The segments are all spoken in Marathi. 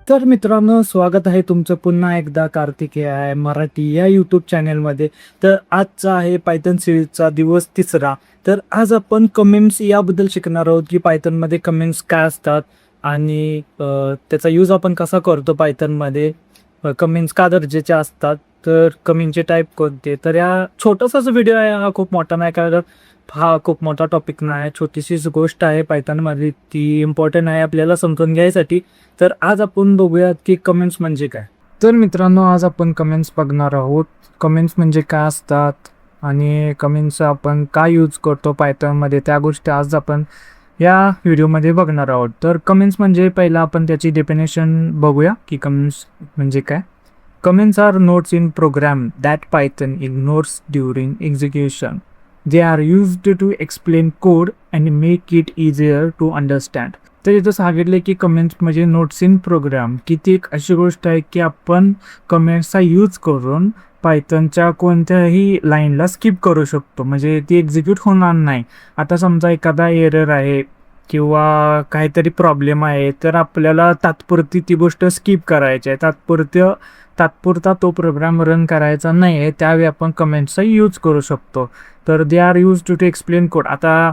तर मित्रांनो, स्वागत आहे तुमचं पुन्हा एकदा कार्तिकेय आहे मराठी या यूट्यूब चॅनेलमध्ये. तर आजचा आहे पायथन सिरीजचा दिवस 3रा. तर आज आपण कमेंट्स याबद्दल शिकणार आहोत की पायथनमध्ये कमेंट्स काय असतात आणि त्याचा यूज आपण कसा करतो पायथनमध्ये. कमेंट्स का गरजेचे असतात, तर कमेंटचे टाईप कोणते. तर या छोटासाच व्हिडिओ आहे, हा खूप मोठा नाही, कारण हा खूप मोठा टॉपिक नाही, छोटीशीच गोष्ट आहे पायथनमध्ये, ती इम्पॉर्टंट आहे आपल्याला समजून घ्यायसाठी. तर आज आपण बघूयात की कमेंट्स म्हणजे काय. तर मित्रांनो, आज आपण कमेंट्स बघणार आहोत. कमेंट्स म्हणजे काय असतात आणि कमेंट्सचा आपण काय यूज करतो पायथनमध्ये, त्या गोष्टी आज आपण या व्हिडिओमध्ये बघणार आहोत. तर कमेंट्स म्हणजे पहिला आपण त्याची डेफिनेशन बघूया की कमेंट्स म्हणजे काय. Comments are notes in program that Python ignores during execution. They are used to explain code and make it easier to understand. तर इथं सांगितले की कमेंट्स म्हणजे नोट्स इन प्रोग्राम, की ती एक अशी गोष्ट आहे की आपण कमेंट्सचा यूज करून पायथनच्या कोणत्याही लाईनला स्किप करू शकतो, म्हणजे ती एक्झिक्यूट होणार नाही. आता समजा एखादा एरर आहे किंवा काहीतरी प्रॉब्लेम आहे, तर आपल्याला तात्पुरती ती गोष्ट स्किप करायची आहे, तात्पुरता तो प्रोग्राम रन करायचा नाही आहे, त्यावेळी आपण कमेंट्सचा यूज करू शकतो. तर they are use to explain code. आता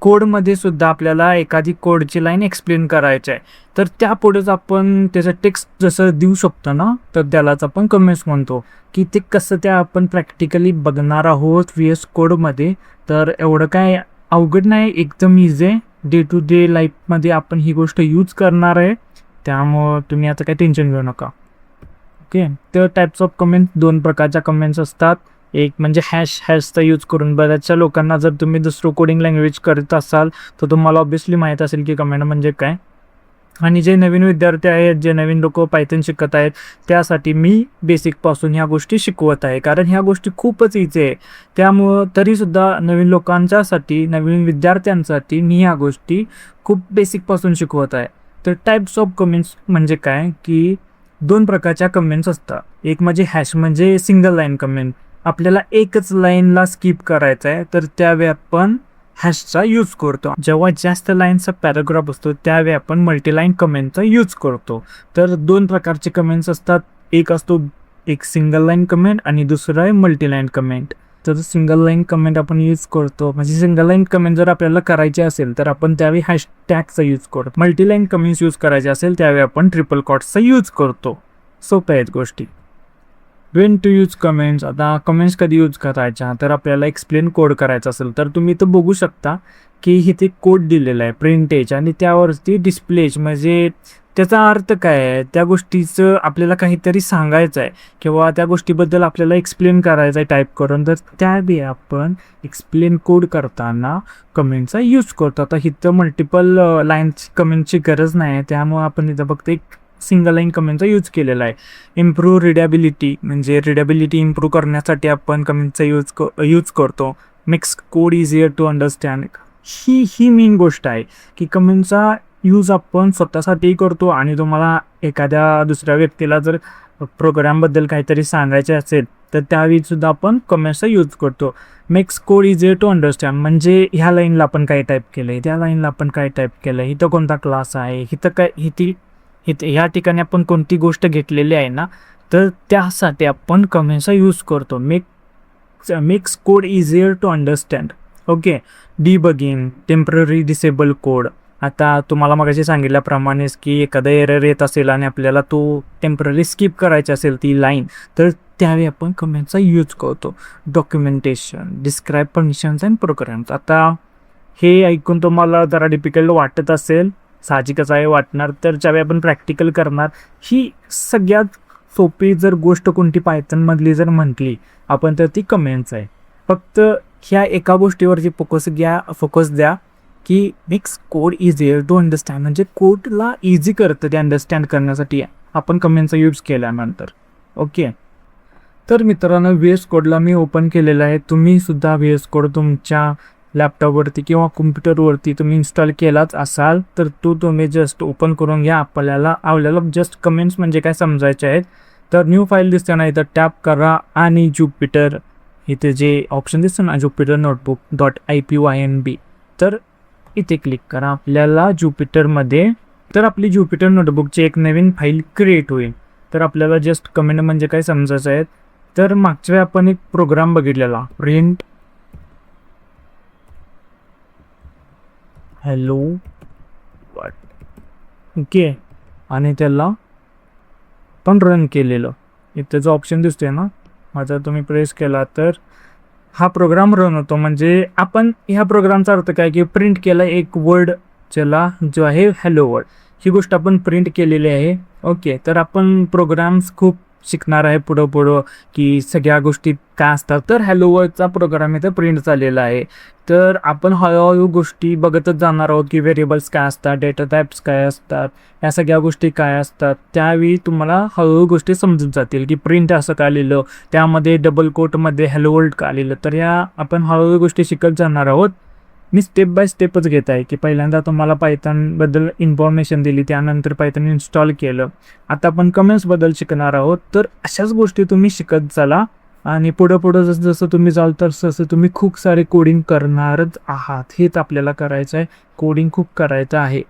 कोडमध्ये सुद्धा आपल्याला एखादी कोडची लाईन एक्सप्लेन करायची आहे, तर त्यापुढेच आपण त्याचं टेक्स्ट जसं देऊ शकतो ना, तर त्यालाच आपण कमेंट्स म्हणतो. की ते कसं त्या आपण प्रॅक्टिकली बघणार आहोत VS कोडमध्ये. तर एवढं काय अवघड नाही, एकदम इझी आहे. डे टू डे लाईफमध्ये आपण ही गोष्ट यूज करणार आहे, त्यामुळं तुम्ही आता काही टेन्शन घेऊ नका. ओके. तर टाईप्स ऑफ कमेंट, 2 प्रकारच्या कमेंट्स असतात. एक म्हणजे हॅशचा यूज करून. बऱ्याचशा लोकांना, जर तुम्ही दुसरं कोडिंग लँग्वेज करत असाल तर तुम्हाला ऑब्व्हियसली माहीत असेल की कमेंट म्हणजे काय. आणि जे नवीन विद्यार्थी आहेत, जे नवीन लोक पायथन शिकत आहेत, त्यासाठी मी बेसिकपासून ह्या गोष्टी शिकवत आहे, कारण ह्या गोष्टी खूपच इझी आहे. त्यामुळं तरीसुद्धा नवीन लोकांच्यासाठी, नवीन विद्यार्थ्यांसाठी मी ह्या गोष्टी खूप बेसिकपासून शिकवत आहे. तर टाईप्स ऑफ कमेंट्स म्हणजे काय, की 2 प्रकारच्या कमेंट्स असतात. एक म्हणजे हॅश, म्हणजे सिंगल लाईन कमेंट. आपल्याला एकच लाईनला स्किप करायचं आहे, तर त्यावेळी आपण हॅशचा यूज करतो. जेव्हा जास्त लाईनचा पॅराग्राफ असतो त्यावेळी आपण मल्टीलाईन कमेंटचा यूज करतो. तर 2 प्रकारचे कमेंट्स असतात. एक सिंगल लाईन कमेंट आणि दुसरं आहे मल्टीलाईन कमेंट. तर सिंगल लाईन कमेंट आपण यूज करतो, म्हणजे सिंगल लाईन कमेंट जर आपल्याला करायची असेल तर आपण त्यावेळी हॅशटॅगचा यूज करतो. मल्टीलाईन कमेंट्स यूज करायचे असेल त्यावेळी आपण ट्रिपल कॉट्सचा यूज करतो. सोप्या आहेत गोष्टी. When to use comments. आता कमेंट्स कधी यूज करायच्या, तर आपल्याला एक्सप्लेन कोड करायचा असेल तर तुम्ही इथं बघू शकता की इथे कोड दिलेला आहे, प्रिंटेज, आणि त्यावरती डिस्प्लेज, म्हणजे त्याचा अर्थ काय आहे, त्या गोष्टीचं आपल्याला काहीतरी सांगायचं आहे किंवा त्या गोष्टीबद्दल आपल्याला एक्सप्लेन करायचं आहे टाईप करून. तर त्यावेळी आपण एक्सप्लेन कोड करताना कमेंटचा यूज करतो. आता इथं मल्टिपल लाईन्स कमेंटची गरज नाही आहे, त्यामुळे आपण इथं फक्त एक सिंगल लाईन कमेंटचा यूज केलेला आहे. इम्प्रूव्ह रिडेबिलिटी, म्हणजे रिडेबिलिटी इम्प्रूव्ह करण्यासाठी आपण कमेंटचा यूज करतो. Makes code easier to understand. ही मेन गोष्ट आहे की कमेंटचा यूज आपण स्वतःसाठीही करतो, आणि तुम्हाला एखाद्या दुसऱ्या व्यक्तीला जर प्रोग्रामबद्दल काहीतरी सांगायचे असेल तर त्यावेळी सुद्धा आपण कमेंट्सचा यूज करतो. Makes code easier to understand, म्हणजे ह्या लाईनला आपण काय टाईप केलं आहे, त्या लाईनला आपण काय टाईप केलं आहे, इथं कोणता क्लास आहे, इथं काय, ह्या ठिकाणी आपण कोणती गोष्ट घेतलेली आहे ना, तर त्यासाठी आपण कमेंट्सचा यूज करतो. Makes code easier to understand. Okay. Debugging, temporary disable code. आता तुम्हाला मगाशी सांगितल्याप्रमाणेच की एखादा एरर येत असेल आणि आपल्याला तो टेम्पररी स्किप करायची असेल ती लाईन, तर त्यावेळी आपण कमेंटचा यूज करतो. Documentation, describe functions and programs. आता हे ऐकून तुम्हाला जरा डिफिकल्ट वाटत असेल, साहजिकच आहे, वाटणार. तर ज्यावेळी आपण प्रॅक्टिकल करणार, ही सगळ्यात सोपी जर गोष्ट कोणती पायथनमधली जर म्हटली आपण, तर ती कमेंट्स आहे. फक्त ह्या एका गोष्टीवरची फोकस द्या की makes code easier to understand, म्हणजे कोडला इझी करतं ते अंडरस्टँड करण्यासाठी आपण कमेंटचा यूज केल्यानंतर. ओके. तर मित्रांनो, VS कोडला मी ओपन केलेला आहे. तुम्ही सुद्धा VS कोड तुमच्या लॅपटॉपवरती किंवा कम्प्युटरवरती तुम्ही इन्स्टॉल केलाच असाल तर तुम्ही जस्ट ओपन करून घ्या. आपल्याला जस्ट कमेंट्स म्हणजे काय समजायचे आहेत. तर न्यू फाईल दिसते ना, इथं टॅप करा आणि ज्युपिटर, इथे जे ऑप्शन दिसतं ना, ज्युपिटर notebook.pynb, तर इथे क्लिक करा. आपल्याला ज्युपिटरमध्ये तर आपली ज्युपिटर नोटबुकची एक नवीन फाईल क्रिएट होईल. तर आपल्याला जस्ट कमेंट म्हणजे काय समजायचं आहे. तर मागच्या वेळी आपण एक प्रोग्राम बघितलेला, प्रिंट हॅलो ओके, आणि त्याला पण रन केलेलं. इथं जो ऑप्शन दिसतोय ना माझा, तुम्ही प्रेस केला तर हा प्रोग्राम रन होतो. म्हणजे आपण ह्या प्रोग्रामचा अर्थ काय की प्रिंट केला एक वर्ड, ज्याला जो आहे हॅलो वर्ड, ही गोष्ट आपण प्रिंट केलेली आहे. ओके, तर आपण प्रोग्राम्स खूप शिकणार आहे पुढं पुढं की सगळ्या गोष्टी काय असतात. तर हॅलो वर्डचा प्रोग्राम इथं प्रिंट झालेला आहे. तर आपण हळूहळू गोष्टी बघतच जाणार आहोत की व्हेरिएबल्स काय असतात, डेटा टाईप्स काय असतात, या सगळ्या गोष्टी काय असतात. त्यावेळी तुम्हाला हळूहळू गोष्टी समजून जातील की प्रिंट असं का लिहिलं, त्यामध्ये डबल कोटमध्ये हॅलो वर्ल्ड का लिहिलं. तर या आपण हळूहळू गोष्टी शिकत जाणार आहोत. मी स्टेप बाय स्टेपच घेत आहे की पहिल्यांदा तुम्हाला पायथॉनबद्दल इन्फॉर्मेशन दिली, त्यानंतर पायथॉन इन्स्टॉल केलं. आता आपण कमेंट्सबद्दल शिकणार आहोत. तर अशाच गोष्टी तुम्ही शिकत चला आणि पुढं पुढं जसं जसं तुम्ही जाल तसं तुम्ही खूप सारे कोडिंग करणारच आहात. हेच आपल्याला करायचं आहे, कोडिंग खूप करायचं आहे.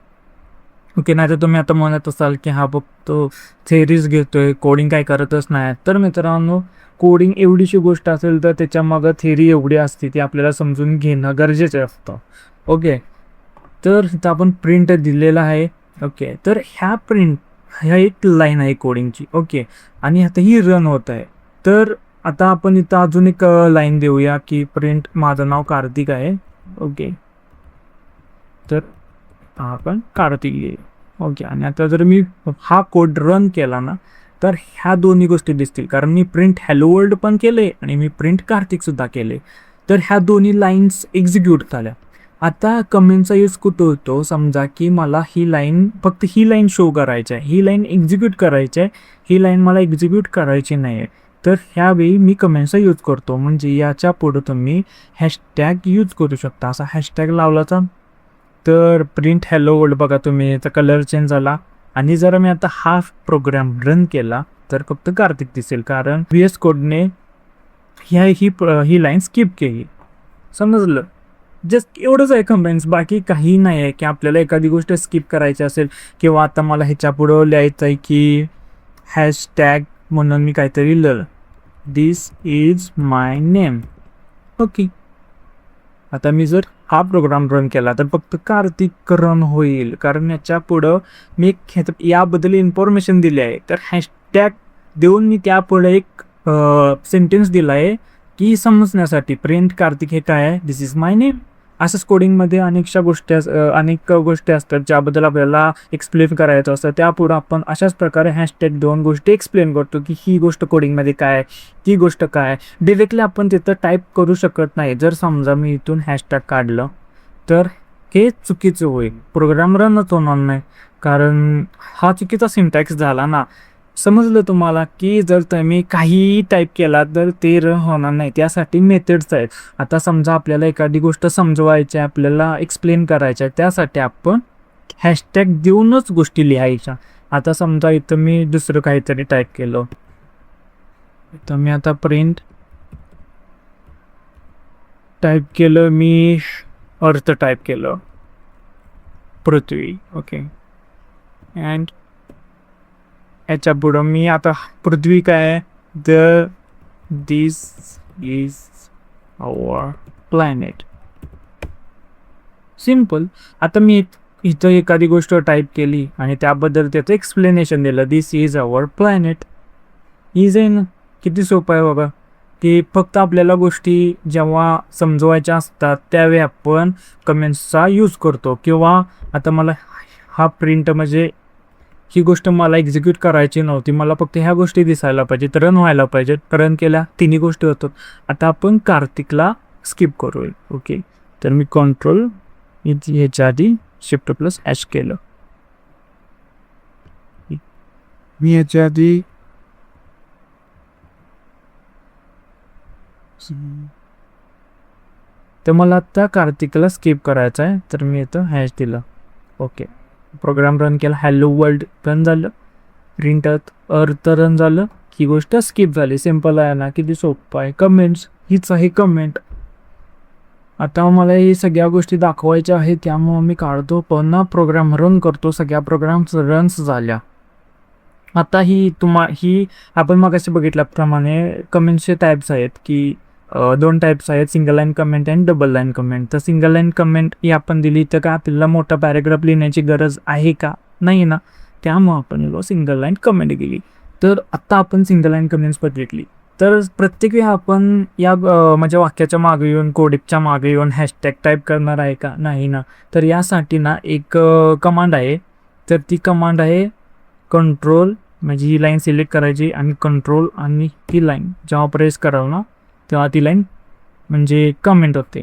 ओके, नाही तर तुम्ही आता म्हणत असाल की हा बघतो थेरीज घेतोय, कोडिंग काय करतच नाही. तर मित्रांनो, कोडिंग एवढीशी गोष्ट असेल तर त्याच्यामागं थेरी एवढी असते, ती आपल्याला समजून घेणं गरजेचं असतं. ओके, तर इथं आपण प्रिंट दिलेला आहे. ओके, तर ह्या एक लाईन आहे कोडिंगची. ओके, आणि आता ही रन होत आहे. तर आता आपण इथं अजून एक लाईन देऊया की प्रिंट माझं नाव कार्तिक आहे. ओके, तर आपण कार्तिक येईल. ओके, आणि आता जर मी हा कोड रन केला ना, तर ह्या दोन्ही गोष्टी दिसतील, कारण मी प्रिंट हॅलो वर्ल्ड पण केले आणि मी प्रिंट कार्तिकसुद्धा केले. तर ह्या दोन्ही लाईन्स एक्झिक्यूट झाल्या. आता कमेंटचा यूज कुठं होतो, समजा की मला फक्त ही लाईन शो करायची आहे, ही लाईन एक्झिक्यूट करायची आहे, ही लाईन मला एक्झिक्यूट करायची नाही आहे. तर ह्यावेळी मी कमेंटचा यूज करतो. म्हणजे याच्या पुढं तुम्ही हॅशटॅग यूज करू शकता. असा हॅशटॅग लावलाचा तर प्रिंट हॅलो वर्ल्ड बघा तुम्ही, याचा कलर चेंज झाला. आणि जर मी आता हा प्रोग्राम रन केला तर फक्त कार्तिक दिसेल, कारण VS कोडने ही लाईन स्किप केली. समजलं? जस्ट एवढंच आहे कमेंट्स, बाकी काही नाही आहे. की आपल्याला एखादी गोष्ट स्किप करायची असेल किंवा आता मला ह्याच्या पुढं लिहायचं आहे की हॅशटॅग म्हणून मी काहीतरी लिहिलं, दिस इज माय नेम. ओके, आता मी जर हा प्रोग्राम रन केला तर फक्त कार्तिक रन होईल, कारण याच्या पुढं मी याबद्दल इन्फॉर्मेशन दिली आहे. तर हॅशटॅग देऊन मी त्यापुढे एक सेंटेन्स दिला आहे की समजण्यासाठी, प्रिंट कार्तिक हे काय आहे, दिस इज माय नेम. असंच कोडिंगमध्ये अनेक गोष्टी असतात ज्याबद्दल आपल्याला एक्सप्लेन करायचं असतं. त्यापुढं आपण अशाच प्रकारे हॅशटॅग देऊन गोष्टी एक्सप्लेन करतो की ही गोष्ट कोडिंगमध्ये काय आहे, ती गोष्ट काय आहे. डिरेक्टली आपण तिथं टाईप करू शकत नाही. जर समजा मी इथून हॅशटॅग काढलं तर हे चुकीचं होईल, प्रोग्राम रनच होणार नाही, कारण हा चुकीचा सिंटॅक्स झाला ना. समजलं तुम्हाला की जर तुम्ही काही टाईप केला तर ते रन होणार नाही, त्यासाठी मेथड्स आहेत. आता समजा आपल्याला एखादी गोष्ट समजवायची आहे, आपल्याला एक्सप्लेन करायचं आहे, त्यासाठी आपण हॅशटॅग देऊनच गोष्टी लिहायच्या. आता समजा इथं मी दुसरं काहीतरी टाईप केलं, तर मी आता प्रिंट टाईप केलं, मी अर्थ टाईप केलं, पृथ्वी. ओके, अँड याच्या पुढं मी आता पृथ्वी काय आहे, दिस इज आवर प्लॅनेट. सिम्पल. आता मी इथं एखादी गोष्ट टाईप केली आणि त्याबद्दल त्याचं एक्सप्लेनेशन दिलं, दिस इज आवर प्लॅनेट. इज आहे ना, किती सोपं आहे बाबा. की फक्त आपल्याला गोष्टी जेव्हा समजवायच्या असतात त्यावेळी आपण कमेंट्सचा यूज करतो. किंवा आता मला हा प्रिंट म्हणजे ही गोष्ट मला एक्झिक्यूट करायची नव्हती, मला फक्त ह्या गोष्टी दिसायला पाहिजेत, रन व्हायला पाहिजेत, रन केल्या तिन्ही गोष्टी होतात. आता आपण कार्तिकला स्किप करू. ओके, तर मी कंट्रोल ह्याच्या आधी Shift+H केलं. मी ह्याच्या आधी तर मला आता कार्तिकला स्किप करायचं आहे, तर मी इथं हॅश दिलं. ओके, प्रोग्राम रन केला, हॅलो वर्ल्ड रन झालं, प्रिंट अर्थ रन झालं, ही गोष्ट स्किप झाली. सिम्पल आहे ना, किती सोपं आहे. कमेंट्स हीच आहे कमेंट. आता मला हे सगळ्या गोष्टी दाखवायच्या आहेत, त्यामुळं मी काढतो पुन्हा प्रोग्राम रन करतो. सगळ्या प्रोग्राम्स रन्स झाल्या. आता ही आपण मगाशी बघितल्याप्रमाणे कमेंट्सचे टाईप्स आहेत की 2 टाईप्स आहेत, सिंगल लाईन कमेंट आणि डबल लाईन कमेंट. तर सिंगल लाईन कमेंट ही आपण दिली तर काय आपल्याला मोठा पॅराग्राफ लिहिण्याची गरज आहे का? नाही ना. त्यामुळं आपण सिंगल लाईन कमेंट केली. तर आत्ता आपण सिंगल लाईन कमेंट्स बघितली. तर प्रत्येक वेळी आपण या माझ्या वाक्याच्या मागे येऊन कोडिकच्या मागे येऊन हॅशटॅग टाईप करणार आहे का? नाही ना. तर यासाठी ना एक कमांड आहे. तर ती कमांड आहे कंट्रोल, म्हणजे ही लाईन सिलेक्ट करायची आणि कंट्रोल आणि ही लाईन जेव्हा प्रेस कराल ना तेव्हा ती लाईन म्हणजे कमेंट होते.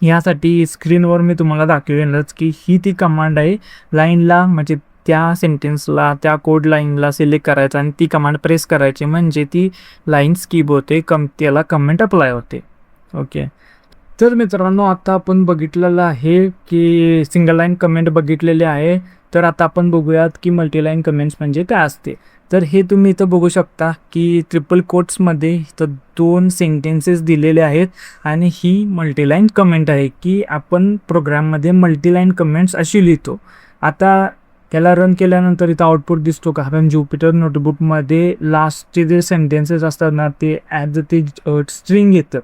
यासाठी स्क्रीनवर मी तुम्हाला दाखवेलच की ही ती कमांड आहे. लाईनला म्हणजे त्या सेंटेन्सला त्या कोड लाईनला सिलेक्ट करायचं आणि ती कमांड प्रेस करायची म्हणजे ती लाईन स्किप होते, त्याला कमेंट अप्लाय होते. ओके. तर मित्रांनो आता आपण बघितलेलं आहे की सिंगल लाईन कमेंट बघितलेले आहे. तर आता आपण बघूयात की मल्टीलाईन कमेंट्स म्हणजे काय असते. तर हे तुम्ही इथं बघू शकता की ट्रिपल कोट्समध्ये इथं 2 सेंटेन्सेस दिलेले आहेत आणि ही मल्टीलाईन कमेंट आहे की आपण प्रोग्राममध्ये मल्टीलाईन कमेंट्स अशी लिहितो. आता त्याला रन केल्यानंतर इथं आउटपुट दिसतो का? कारण ज्युपिटर नोटबुकमध्ये लास्टचे जे सेंटेन्सेस असतात ना ते ॲज ते स्ट्रिंग येतं.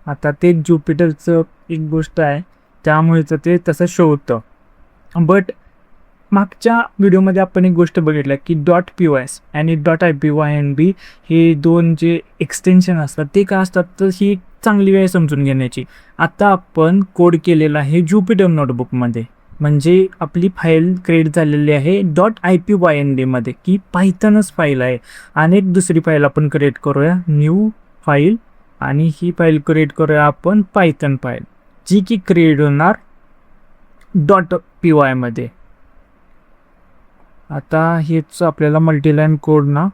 आता ते ज्युपिटरचं एक गोष्ट आहे, त्यामुळे ते तसं शो होतं. बट मागच्या व्हिडिओमध्ये आपण एक गोष्ट बघितल्या की .pos आणि .ipynb हे 2 जे एक्सटेन्शन असतात ते का असतात, तर ही एक चांगली वेळ समजून घेण्याची. आता आपण कोड केलेला आहे ज्युपिटर नोटबुकमध्ये, म्हणजे आपली फाईल क्रिएट झालेली आहे .ipynb की पायथनच फाईल आहे. आणि एक दुसरी फाईल आपण क्रिएट करूया, न्यू फाईल, आणि ही फाईल क्रिएट करूया आपण पायथन फाईल, जी की क्रिएट होणार .py मध्ये. आता हेच आपल्याला मल्टीलाईन कोड ना,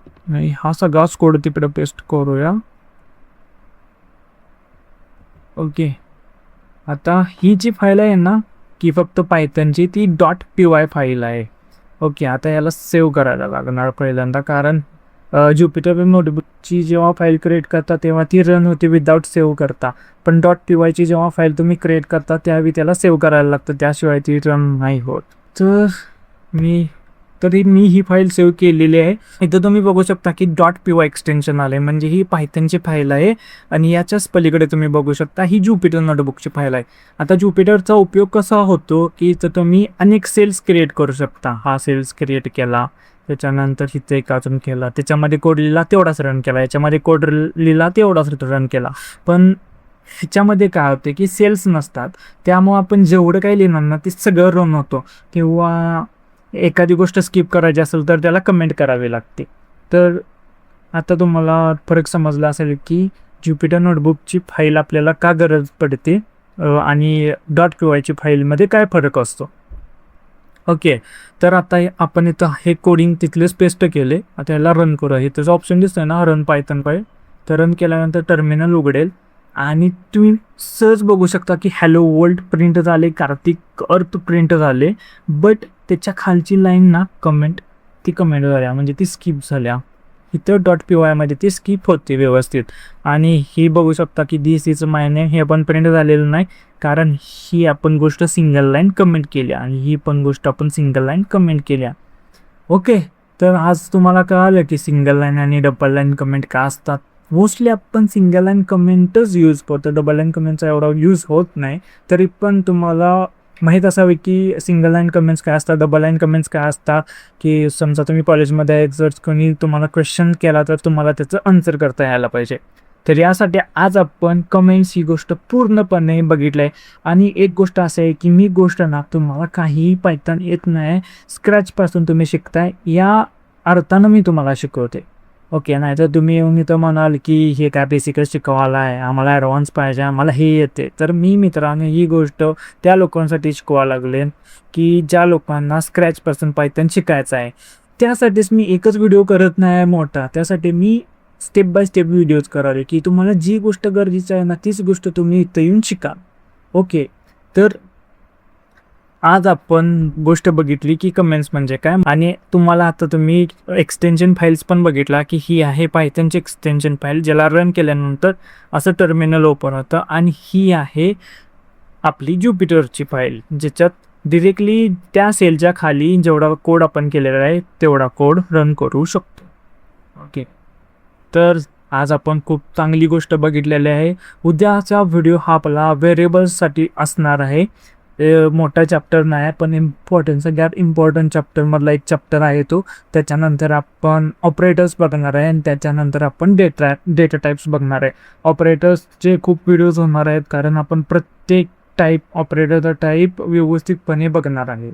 हा सगळाच कोड तिकडे पेस्ट करूया. ओके. आता ही जी फाईल आहे ना की फक्त पायथनची, ती .py फाईल आहे. ओके. आता याला सेव्ह करायला लागणार पहिल्यांदा, कारण ज्युपिटर नोटबुकची जेव्हा फाईल क्रिएट करता तेव्हा ती रन होते विदाऊट सेव्ह करता. पण .py जेव्हा फाईल तुम्ही क्रिएट करता त्यावेळी त्याला सेव्ह करायला लागतं, त्याशिवाय ती रन नाही होत. तर मी ही फाईल सेव्ह केलेली आहे. इथं तुम्ही बघू शकता की .py एक्सटेन्शन आलं आहे, म्हणजे ही पायथनची फाईल आहे. आणि याच्याच पलीकडे तुम्ही बघू शकता ही ज्युपिटर नोटबुकची फाईल आहे. आता ज्युपिटरचा उपयोग कसा होतो की इथं तुम्ही अनेक सेल्स क्रिएट करू शकता. हा सेल्स क्रिएट केला, त्याच्यानंतर इथं एक अजून केला, त्याच्यामध्ये कोड लिहिला तेवढाच रन केला, याच्यामध्ये कोड लिहिला तेवढाच रन केला. पण ह्याच्यामध्ये काय होते की सेल्स नसतात, त्यामुळं आपण जेवढं काही लिहिणार ना ते सगळं रन होतं. किंवा एखादी गोष्ट स्किप करायची असेल तर त्याला कमेंट करावी लागते. तर आता तुम्हाला फरक समजला असेल की ज्युपिटर नोटबुकची फाईल आपल्याला का गरज पडते आणि .py फाईलमध्ये काय फरक असतो. ओके. तर आता आपण इथं हे कोडिंग तिथलेच पेस्ट केले. आता याला रन करूया. हे त्याचा ऑप्शन दिसतोय ना, रन पायथन फाईल. तर रन केल्यानंतर टर्मिनल उघडेल आणि तुम्ही सहज बघू शकता की हॅलो वर्ल्ड प्रिंट झाले, कार्तिक अर्थ प्रिंट झाले. बट त्याच्या खालची लाईन ना ती कमेंट झाल्या, म्हणजे ती स्किप झाल्या. इथं .py मध्ये ती स्किप होते व्यवस्थित. आणि ही बघू शकता की दिस इज माय नेम, हे पण प्रिंट झालेलं नाही, कारण ही आपण गोष्ट सिंगल लाईन कमेंट केल्या आणि ही पण गोष्ट आपण सिंगल लाईन कमेंट केल्या. ओके. तर आज तुम्हाला कळालं की सिंगल लाईन आणि डबल लाईन कमेंट का असतात. मोस्टली आपण सिंगल लाईन कमेंटच यूज करतो, डबल लाईन कमेंटचा एवढा यूज होत नाही. तरी पण तुम्हाला माहीत असावे की सिंगल लाईन कमेंट्स काय असतात, डबल लाईन कमेंट्स काय असतात. की समजा तुम्ही कॉलेजमध्ये आहे, जर कोणी तुम्हाला क्वेश्चन केला तर तुम्हाला त्याचं आन्सर करता यायला पाहिजे. तर यासाठी आज आपण कमेंट्स ही गोष्ट पूर्णपणे बघितलं आहे. आणि एक गोष्ट असं आहे की मी गोष्ट ना तुम्हाला काहीही पायथन येत नाही, स्क्रॅचपासून तुम्ही शिकताय या अर्थानं मी तुम्हाला शिकवते. ओके. नाही तर तुम्ही येऊन इथं म्हणाल की हे काय बेसिकच शिकवायला आहे, आम्हाला ॲडव्हान्स पाहिजे, आम्हाला हे येते. तर मी मित्रांनो ही गोष्ट त्या लोकांसाठी शिकवायला लागले की ज्या लोकांना स्क्रॅचपासून पायथन शिकायचं आहे. त्यासाठीच मी एकच व्हिडिओ करत नाही मोठा, त्यासाठी मी स्टेप बाय स्टेप व्हिडिओज करावे की तुम्हाला जी गोष्ट गरजेची आहे ना तीच गोष्ट तुम्ही इथं येऊन शिका. ओके. तर आज आपण गोष्ट बघितली की कमेंट्स म्हणजे काय, आणि तुम्हाला आता तुम्ही एक्सटेन्शन फाईल्स पण बघितला की ही आहे पायथनची एक्सटेन्शन फाईल, ज्याला रन केल्यानंतर असं टर्मिनल ओपन होतं. आणि ही आहे आपली ज्युपिटरची फाईल, ज्याच्यात डिरेक्टली त्या सेलच्या खाली जेवढा कोड आपण केलेला आहे तेवढा कोड रन करू शकतो. ओके, तर आज आपण खूप चांगली गोष्ट बघितलेली आहे. उद्याचा व्हिडिओ हा आपला व्हेरिएबल्ससाठी असणार आहे. मोठा चॅप्टर नाही आहे, पण सगळ्यात इम्पॉर्टंट चॅप्टरमधला एक चॅप्टर आहे तो. त्याच्यानंतर आपण ऑपरेटर्स बघणार आहे आणि त्याच्यानंतर आपण डेटा टाईप्स बघणार आहे. ऑपरेटर्सचे खूप व्हिडिओज होणार आहेत, कारण आपण प्रत्येक ऑपरेटरचा टाईप व्यवस्थितपणे बघणार आहे.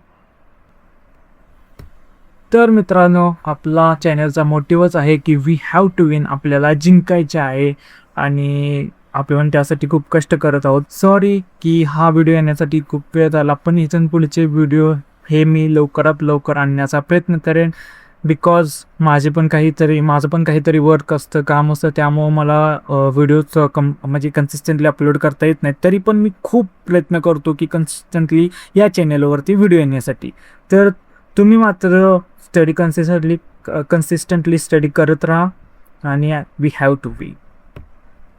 तर मित्रांनो, आपला चॅनलचा मोटिव्हच आहे की वी हॅव टू विन, आपल्याला जिंकायचे आहे आणि आपण त्यासाठी खूप कष्ट करत आहोत. सॉरी की हा व्हिडिओ येण्यासाठी खूप वेळ झाला, पण इथून पुढचे व्हिडिओ हे मी लवकरात लवकर आणण्याचा प्रयत्न करेन. बिकॉज माझं पण काहीतरी वर्क असतं, काम असतं, त्यामुळं मला व्हिडिओज म्हणजे कन्सिस्टंटली अपलोड करता येत नाही. तरी पण मी खूप प्रयत्न करतो की कन्सिस्टंटली या चॅनलवरती व्हिडिओ येण्यासाठी. तर तुम्ही मात्र कन्सिस्टंटली स्टडी करत राहा आणि वी हॅव टू बी.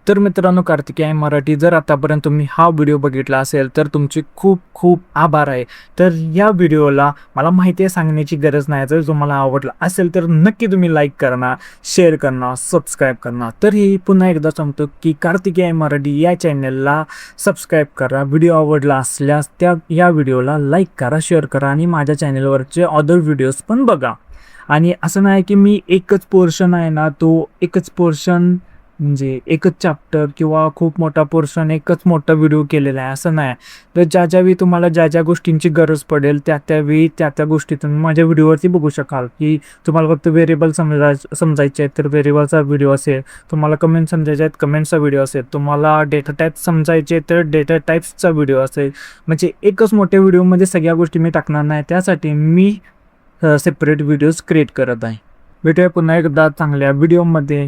तर मित्रांनो, कार्तिकेय मराठी जर आतापर्यंत तुम्ही हा व्हिडिओ बघितला असेल तर तुमचे खूप खूप आभार आहे. तर या व्हिडिओला मला माहिती आहे सांगण्याची गरज नाही. जर तुम्हाला आवडला असेल तर नक्की तुम्ही लाईक करणार, शेअर करणार, सबस्क्राईब करणार. तर हे पुन्हा एकदा सांगतो की कार्तिकेय मराठी या चॅनलला सबस्क्राईब करा. व्हिडिओ आवडला असल्यास या व्हिडिओला लाईक करा, शेअर करा आणि माझ्या चॅनलवरचे अदर व्हिडिओज पण बघा. आणि असं नाही की मी एकच पोर्शन आहे ना, तो एकच पोर्शन म्हणजे एकच चॅप्टर किंवा खूप मोठा पोर्शन एकच मोठा व्हिडिओ केलेला आहे असं नाही. तर ज्यावेळी तुम्हाला ज्या गोष्टींची गरज पडेल त्यावेळी त्या गोष्टी तुम्ही माझ्या व्हिडिओवरती बघू शकाल. की तुम्हाला फक्त व्हेरिएबल समजायचे आहेत तर व्हेरिएबलचा व्हिडिओ असेल, तुम्हाला कमेंट समजायचे आहेत कमेंट्सचा व्हिडिओ असेल, तुम्हाला डेटा टाईप समजायचे तर डेटा टाईप्सचा व्हिडिओ असेल. म्हणजे एकच मोठ्या व्हिडिओमध्ये सगळ्या गोष्टी मी टाकणार नाही, त्यासाठी मी सेपरेट व्हिडिओज क्रिएट करत आहे. भेटूया पुन्हा एकदा चांगल्या व्हिडिओमध्ये.